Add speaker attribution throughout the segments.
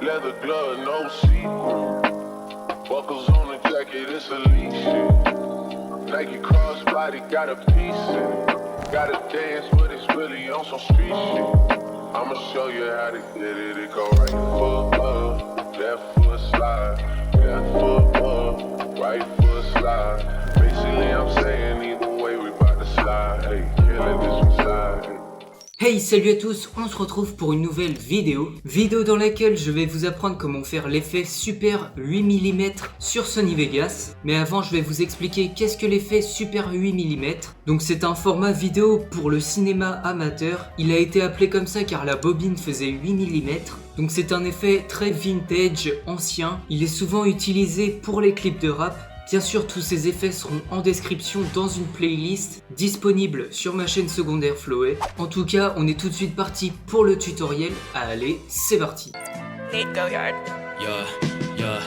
Speaker 1: leather glove, no sequel. Buckles on the jacket, it's elite shit. Nike crossbody got a piece in it. Gotta dance, but it's really on some street shit. I'ma show you how to get it. It go right foot up, left foot slide, left foot up, right foot slide. Basically I'm saying either way we bout to slide. Hey, killing this one slide.
Speaker 2: Hey, salut à tous, on se retrouve pour une nouvelle vidéo dans laquelle je vais vous apprendre comment faire l'effet Super 8 mm sur Sony Vegas. Mais avant, je vais vous expliquer qu'est-ce que l'effet Super 8 mm. Donc c'est un format vidéo pour le cinéma amateur. Il a été appelé comme ça car la bobine faisait 8 mm. Donc c'est un effet très vintage, ancien. Il est souvent utilisé pour les clips de rap. Bien sûr, tous ces effets seront en description dans une playlist disponible sur ma chaîne secondaire Flowey. En tout cas, on est tout de suite parti pour le tutoriel. Allez, c'est parti.
Speaker 3: Nate Goyard.
Speaker 4: Yeah,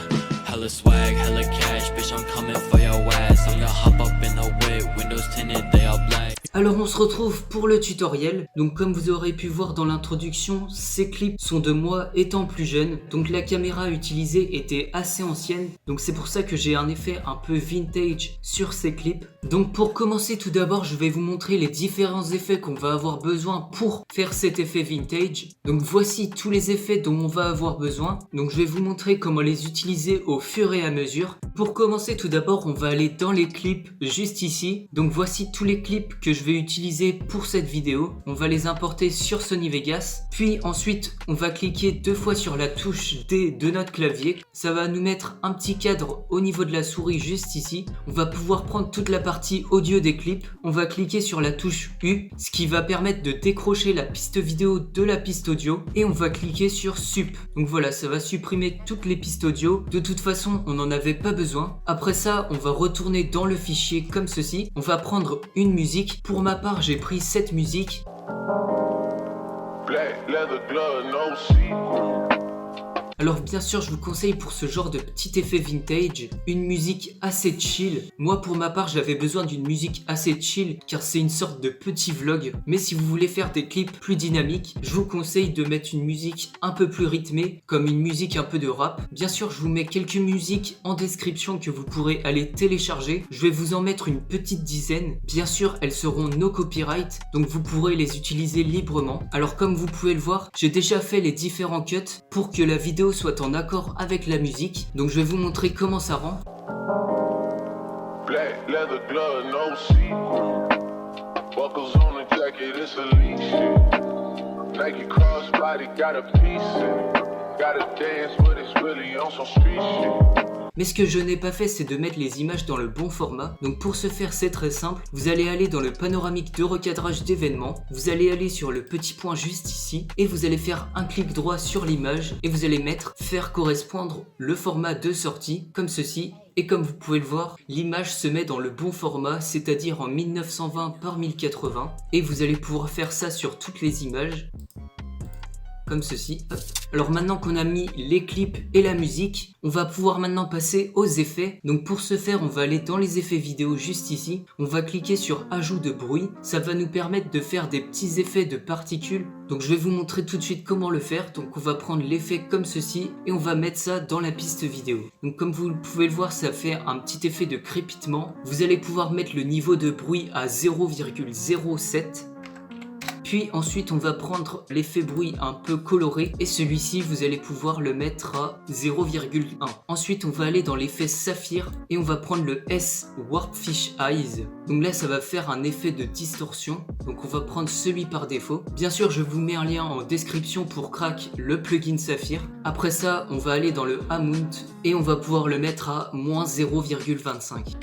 Speaker 4: hella swag, hella cash, bitch I'm coming for your ass. I'm gonna hop up in the whip, windows tinted, they all black.
Speaker 2: Alors on se retrouve pour le tutoriel. Donc comme vous aurez pu voir dans l'introduction, ces clips sont de moi étant plus jeune. Donc la caméra utilisée était assez ancienne. Donc c'est pour ça que j'ai un effet un peu vintage sur ces clips. Donc pour commencer tout d'abord, je vais vous montrer les différents effets qu'on va avoir besoin pour faire cet effet vintage. Donc voici tous les effets dont on va avoir besoin. Donc je vais vous montrer comment les utiliser au fur et à mesure. Pour commencer tout d'abord, on va aller dans les clips juste ici. Donc voici tous les clips que je vais utiliser pour cette vidéo. On va les importer sur Sony Vegas. Puis ensuite, on va cliquer deux fois sur la touche D de notre clavier. Ça va nous mettre un petit cadre au niveau de la souris juste ici. On va pouvoir prendre toute la partie audio des clips. On va cliquer sur la touche U, ce qui va permettre de décrocher la piste vidéo de la piste audio. Et on va cliquer sur Sup. Donc voilà, ça va supprimer toutes les pistes audio. De toute façon, on n'en avait pas besoin. Après ça, on va retourner dans le fichier comme ceci. On va prendre une musique. Pour ma part, j'ai pris cette musique.
Speaker 1: Black leather glove, no sequel.
Speaker 2: Alors bien sûr, je vous conseille pour ce genre de petit effet vintage, une musique assez chill. Moi pour ma part, j'avais besoin d'une musique assez chill car c'est une sorte de petit vlog. Mais si vous voulez faire des clips plus dynamiques, je vous conseille de mettre une musique un peu plus rythmée, comme une musique un peu de rap. Bien sûr, je vous mets quelques musiques en description que vous pourrez aller télécharger. Je vais vous en mettre une petite dizaine. Bien sûr, elles seront no copyright, donc vous pourrez les utiliser librement. Alors comme vous pouvez le voir, j'ai déjà fait les différents cuts pour que la vidéo soit en accord avec la musique. Donc je vais vous montrer comment ça rend.
Speaker 1: Black leather glove, no sequel. Buckles on the jacket, it's elite shit. Nike crossbody got a piece in it. Gotta dance, but it's really on some street shit.
Speaker 2: Mais ce que je n'ai pas fait, c'est de mettre les images dans le bon format. Donc pour ce faire, c'est très simple. Vous allez aller dans le panoramique de recadrage d'événements. Vous allez aller sur le petit point juste ici. Et vous allez faire un clic droit sur l'image. Et vous allez mettre faire correspondre le format de sortie, comme ceci. Et comme vous pouvez le voir, l'image se met dans le bon format, c'est-à-dire en 1920 par 1080. Et vous allez pouvoir faire ça sur toutes les images. Comme ceci. Hop. Alors maintenant qu'on a mis les clips et la musique, on va pouvoir maintenant passer aux effets. Donc pour ce faire, on va aller dans les effets vidéo juste ici. On va cliquer sur ajout de bruit. Ça va nous permettre de faire des petits effets de particules. Donc je vais vous montrer tout de suite comment le faire. Donc on va prendre l'effet comme ceci et on va mettre ça dans la piste vidéo. Donc comme vous pouvez le voir, ça fait un petit effet de crépitement. Vous allez pouvoir mettre le niveau de bruit à 0,07. Puis ensuite on va prendre l'effet bruit un peu coloré et celui-ci vous allez pouvoir le mettre à 0,1. Ensuite on va aller dans l'effet saphir et on va prendre le S Warpfish Eyes. Donc là ça va faire un effet de distorsion. Donc on va prendre celui par défaut. Bien sûr je vous mets un lien en description pour crack le plugin saphir. Après ça on va aller dans le Amount et on va pouvoir le mettre à moins 0,25.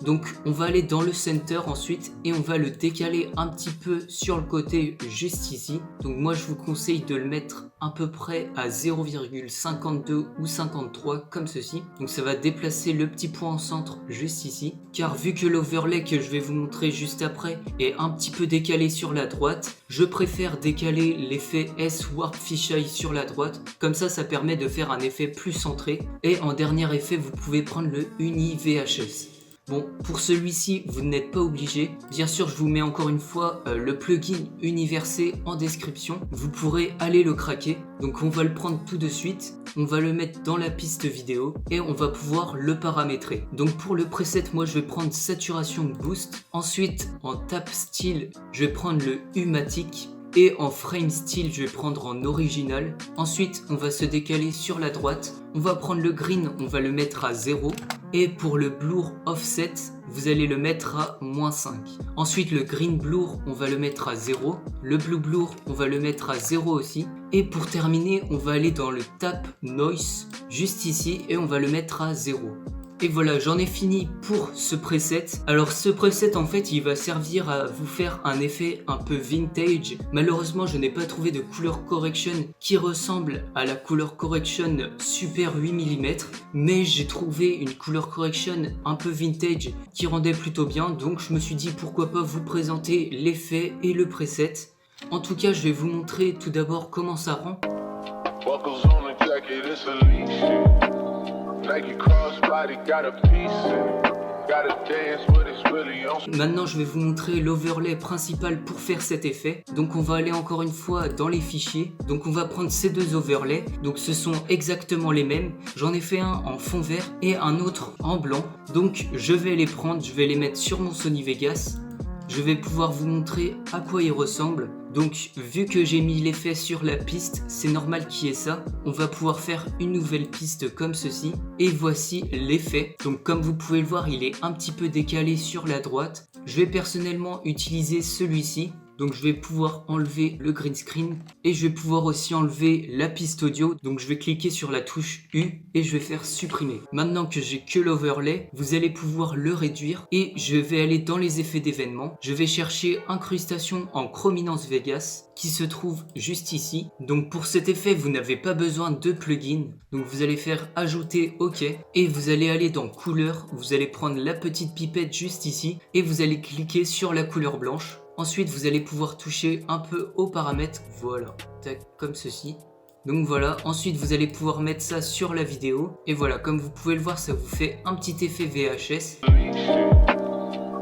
Speaker 2: Donc on va aller dans le center ensuite et on va le décaler un petit peu sur le côté juste ici. Donc moi je vous conseille de le mettre à peu près à 0,52 ou 53 comme ceci. Donc ça va déplacer le petit point au centre juste ici. Car vu que l'overlay que je vais vous montrer juste après est un petit peu décalé sur la droite, je préfère décaler l'effet S Warp Fisheye sur la droite. Comme ça permet de faire un effet plus centré. Et en dernier effet vous pouvez prendre le Uni VHS. Bon, pour celui-ci, vous n'êtes pas obligé. Bien sûr, je vous mets encore une fois le plugin Universé en description. Vous pourrez aller le craquer. Donc on va le prendre tout de suite. On va le mettre dans la piste vidéo et on va pouvoir le paramétrer. Donc pour le preset, moi je vais prendre saturation boost. Ensuite, en tap style, je vais prendre le U-matic. Et en frame style, je vais prendre en original. Ensuite, on va se décaler sur la droite. On va prendre le green, on va le mettre à 0. Et pour le blur offset, vous allez le mettre à -5. Ensuite, le green blur, on va le mettre à 0. Le blue blur, on va le mettre à 0 aussi. Et pour terminer, on va aller dans le tap noise, juste ici, et on va le mettre à 0. Et voilà, j'en ai fini pour ce preset. Alors ce preset en fait il va servir à vous faire un effet un peu vintage. Malheureusement je n'ai pas trouvé de color correction qui ressemble à la color correction Super 8 mm. Mais j'ai trouvé une color correction un peu vintage qui rendait plutôt bien. Donc je me suis dit pourquoi pas vous présenter l'effet et le preset. En tout cas je vais vous montrer tout d'abord comment ça rend.
Speaker 1: Buckles on the jacket, it's elite shit. Nike crossbody got a piece in. Gotta dance, but it's really on.
Speaker 2: Maintenant je vais vous montrer l'overlay principal pour faire cet effet. Donc on va aller encore une fois dans les fichiers. Donc on va prendre ces deux overlays. Donc ce sont exactement les mêmes. J'en ai fait un en fond vert et un autre en blanc. Donc je vais les prendre, je vais les mettre sur mon Sony Vegas. Je vais pouvoir vous montrer à quoi il ressemble. Donc vu que j'ai mis l'effet sur la piste, c'est normal qu'il y ait ça. On va pouvoir faire une nouvelle piste comme ceci. Et voici l'effet. Donc comme vous pouvez le voir, il est un petit peu décalé sur la droite. Je vais personnellement utiliser celui-ci. Donc je vais pouvoir enlever le green screen et je vais pouvoir aussi enlever la piste audio. Donc je vais cliquer sur la touche U et je vais faire supprimer. Maintenant que j'ai que l'overlay, vous allez pouvoir le réduire et je vais aller dans les effets d'événements. Je vais chercher incrustation en Chrominance Vegas qui se trouve juste ici. Donc pour cet effet, vous n'avez pas besoin de plugin. Donc vous allez faire ajouter OK et vous allez aller dans couleur. Vous allez prendre la petite pipette juste ici et vous allez cliquer sur la couleur blanche. Ensuite, vous allez pouvoir toucher un peu aux paramètres, voilà, tac, comme ceci. Donc voilà, ensuite vous allez pouvoir mettre ça sur la vidéo. Et voilà, comme vous pouvez le voir, ça vous fait un petit effet VHS.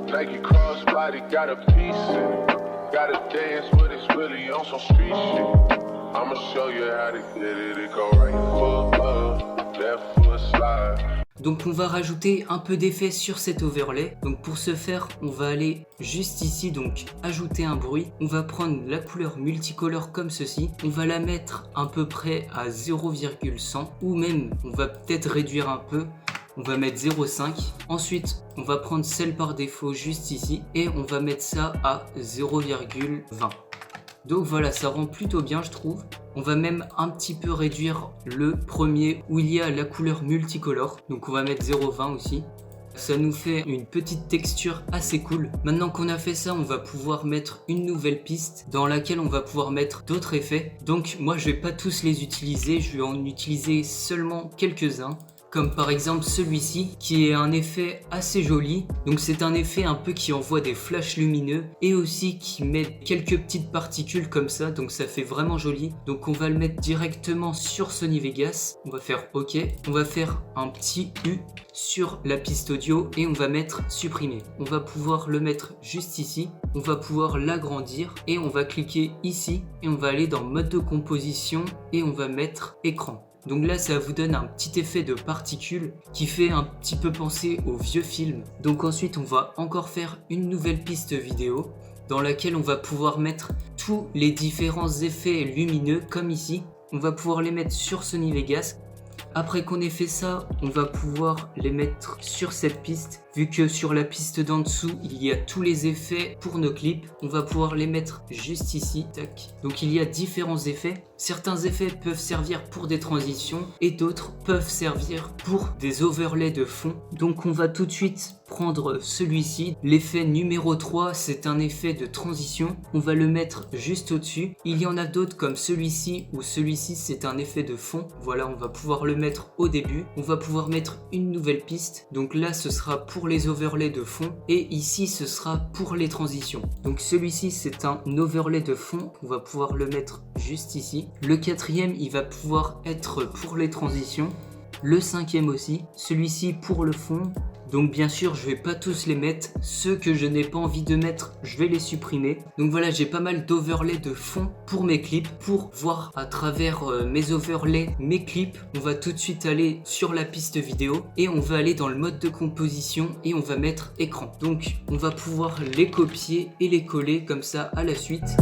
Speaker 1: Nike crossbody got a piece in. Gotta dance, but it's really on some street shit. I'ma show you how to get it. It go right foot up, left foot slide.
Speaker 2: Donc on va rajouter un peu d'effet sur cet overlay. Donc pour ce faire, on va aller juste ici, donc ajouter un bruit. On va prendre la couleur multicolore comme ceci. On va la mettre à peu près à 0,100 ou même on va peut-être réduire un peu. On va mettre 0,5. Ensuite, on va prendre celle par défaut juste ici et on va mettre ça à 0,20. Donc voilà, ça rend plutôt bien je trouve. On va même un petit peu réduire le premier où il y a la couleur multicolore. Donc on va mettre 0,20 aussi. Ça nous fait une petite texture assez cool. Maintenant qu'on a fait ça, on va pouvoir mettre une nouvelle piste dans laquelle on va pouvoir mettre d'autres effets. Donc moi je vais pas tous les utiliser, je vais en utiliser seulement quelques-uns. Comme par exemple celui-ci qui est un effet assez joli. Donc c'est un effet un peu qui envoie des flashs lumineux et aussi qui met quelques petites particules comme ça. Donc ça fait vraiment joli. Donc on va le mettre directement sur Sony Vegas. On va faire OK. On va faire un petit U sur la piste audio et on va mettre supprimer. On va pouvoir le mettre juste ici. On va pouvoir l'agrandir et on va cliquer ici et on va aller dans mode de composition et on va mettre écran. Donc là ça vous donne un petit effet de particules qui fait un petit peu penser aux vieux films. Donc ensuite on va encore faire une nouvelle piste vidéo dans laquelle on va pouvoir mettre tous les différents effets lumineux comme ici. On va pouvoir les mettre sur Sony Vegas. Après qu'on ait fait ça, on va pouvoir les mettre sur cette piste. Vu que sur la piste d'en dessous, il y a tous les effets pour nos clips, on va pouvoir les mettre juste ici. Tac. Donc il y a différents effets. Certains effets peuvent servir pour des transitions et d'autres peuvent servir pour des overlays de fond. Donc on va tout de suite prendre celui-ci. L'effet numéro 3, c'est un effet de transition. On va le mettre juste au-dessus. Il y en a d'autres comme celui-ci ou celui-ci, c'est un effet de fond. Voilà, on va pouvoir le mettre au début. On va pouvoir mettre une nouvelle piste. Donc là, ce sera pour les overlays de fond et ici, ce sera pour les transitions. Donc celui-ci, c'est un overlay de fond. On va pouvoir le mettre juste ici. Le quatrième, il va pouvoir être pour les transitions. Le cinquième aussi. Celui-ci pour le fond. Donc bien sûr je vais pas tous les mettre, ceux que je n'ai pas envie de mettre je vais les supprimer. Donc voilà, j'ai pas mal d'overlays de fond pour mes clips. Pour voir à travers mes overlays, mes clips, on va tout de suite aller sur la piste vidéo et on va aller dans le mode de composition et on va mettre écran. Donc on va pouvoir les copier et les coller comme ça à la suite.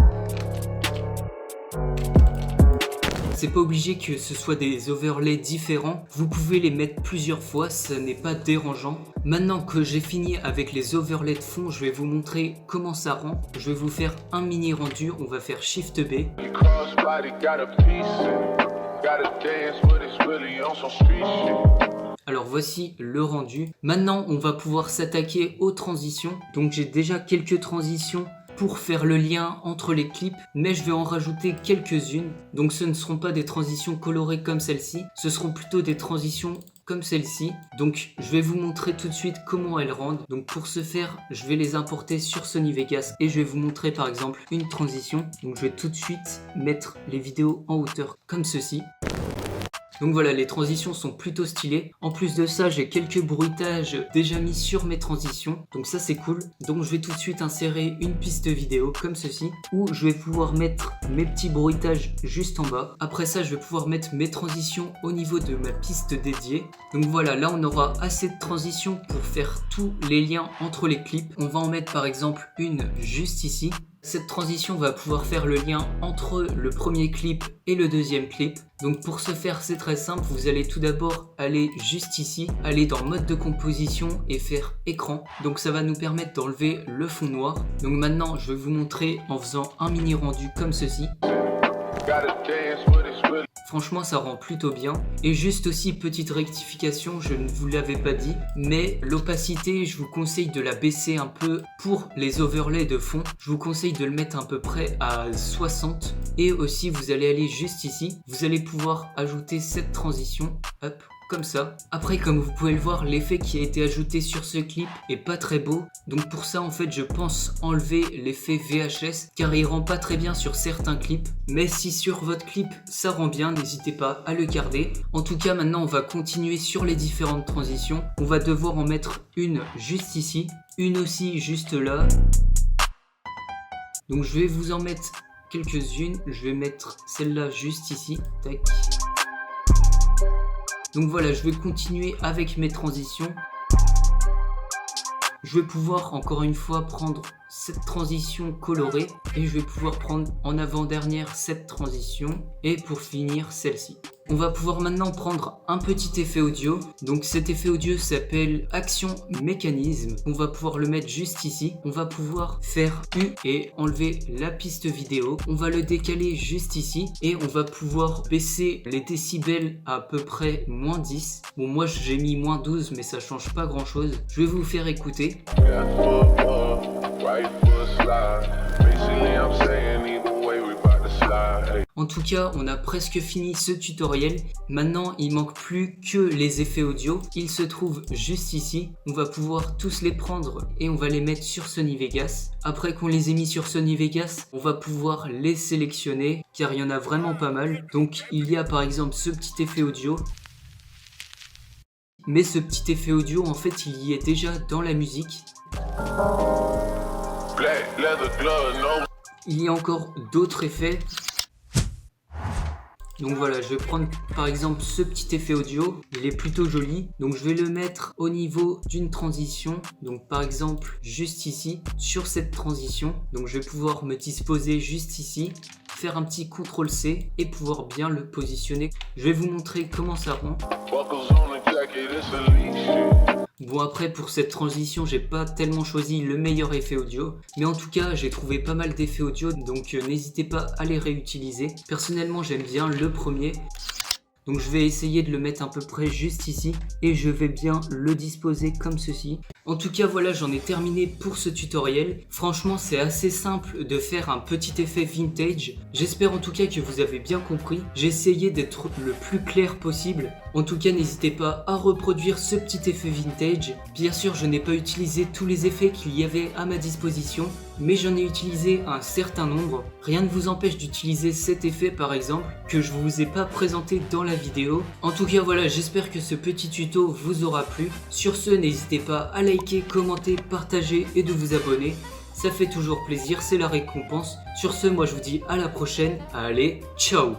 Speaker 2: C'est pas obligé que ce soit des overlays différents, vous pouvez les mettre plusieurs fois, ça n'est pas dérangeant. Maintenant que j'ai fini avec les overlays de fond, je vais vous montrer comment ça rend. Je vais vous faire un mini rendu, on va faire Shift B. Alors voici le rendu. Maintenant on va pouvoir s'attaquer aux transitions. Donc j'ai déjà quelques transitions pour faire le lien entre les clips, mais je vais en rajouter quelques-unes. Donc ce ne seront pas des transitions colorées comme celle-ci, ce seront plutôt des transitions comme celle-ci. Donc je vais vous montrer tout de suite comment elles rendent. Donc pour ce faire, je vais les importer sur Sony Vegas et je vais vous montrer par exemple une transition. Donc je vais tout de suite mettre les vidéos en hauteur comme ceci. Donc voilà, les transitions sont plutôt stylées. En plus de ça, j'ai quelques bruitages déjà mis sur mes transitions. Donc ça c'est cool. Donc je vais tout de suite insérer une piste vidéo comme ceci, où je vais pouvoir mettre mes petits bruitages juste en bas. Après ça, je vais pouvoir mettre mes transitions au niveau de ma piste dédiée. Donc voilà, là on aura assez de transitions pour faire tous les liens entre les clips. On va en mettre par exemple une juste ici. Cette transition va pouvoir faire le lien entre le premier clip et le deuxième clip. Donc pour ce faire, c'est très simple, vous allez tout d'abord aller juste ici, aller dans mode de composition et faire écran. Donc ça va nous permettre d'enlever le fond noir. Donc maintenant, je vais vous montrer en faisant un mini rendu comme ceci. Franchement ça rend plutôt bien. Et juste aussi petite rectification, je ne vous l'avais pas dit, mais l'opacité je vous conseille de la baisser un peu pour les overlays de fond. Je vous conseille de le mettre à peu près à 60. Et aussi vous allez aller juste ici, vous allez pouvoir ajouter cette transition, hop, comme ça. Après comme vous pouvez le voir, l'effet qui a été ajouté sur ce clip est pas très beau. Donc pour ça en fait je pense enlever l'effet VHS car il rend pas très bien sur certains clips. Mais si sur votre clip ça rend bien, n'hésitez pas à le garder. En tout cas maintenant on va continuer sur les différentes transitions. On va devoir en mettre une juste ici, une aussi juste là. Donc je vais vous en mettre quelques-unes. Je vais mettre celle-là juste ici. Tac. Donc voilà, je vais continuer avec mes transitions. Je vais pouvoir encore une fois prendre cette transition colorée et je vais pouvoir prendre en avant-dernière cette transition et pour finir celle-ci. On va pouvoir maintenant prendre un petit effet audio. Donc cet effet audio s'appelle Action Mécanisme. On va pouvoir le mettre juste ici. On va pouvoir faire U et enlever la piste vidéo. On va le décaler juste ici et on va pouvoir baisser les décibels à peu près moins 10. Bon moi j'ai mis moins 12 mais ça change pas grand chose. Je vais vous faire écouter. En tout cas, on a presque fini ce tutoriel. Maintenant, il manque plus que les effets audio. Ils se trouvent juste ici. On va pouvoir tous les prendre et on va les mettre sur Sony Vegas. Après qu'on les ait mis sur Sony Vegas, on va pouvoir les sélectionner car il y en a vraiment pas mal. Donc, il y a par exemple ce petit effet audio. Mais ce petit effet audio, en fait, il y est déjà dans la musique. Il y a encore d'autres effets. Donc voilà, je vais prendre par exemple ce petit effet audio, il est plutôt joli. Donc je vais le mettre au niveau d'une transition. Donc par exemple juste ici, sur cette transition. Donc je vais pouvoir me disposer juste ici, faire un petit CTRL-C et pouvoir bien le positionner. Je vais vous montrer comment ça rend. Bon après pour cette transition j'ai pas tellement choisi le meilleur effet audio, mais en tout cas j'ai trouvé pas mal d'effets audio donc n'hésitez pas à les réutiliser. Personnellement j'aime bien le premier. Donc je vais essayer de le mettre à peu près juste ici et je vais bien le disposer comme ceci. En tout cas voilà, j'en ai terminé pour ce tutoriel. Franchement c'est assez simple de faire un petit effet vintage. J'espère en tout cas que vous avez bien compris. J'ai essayé d'être le plus clair possible. En tout cas n'hésitez pas à reproduire ce petit effet vintage. Bien sûr je n'ai pas utilisé tous les effets qu'il y avait à ma disposition, mais j'en ai utilisé un certain nombre. Rien ne vous empêche d'utiliser cet effet par exemple, que je vous ai pas présenté dans la vidéo. En tout cas voilà, j'espère que ce petit tuto vous aura plu. Sur ce, n'hésitez pas à liker, commenter, partager et de vous abonner. Ça fait toujours plaisir, c'est la récompense. Sur ce, moi je vous dis à la prochaine. Allez, ciao!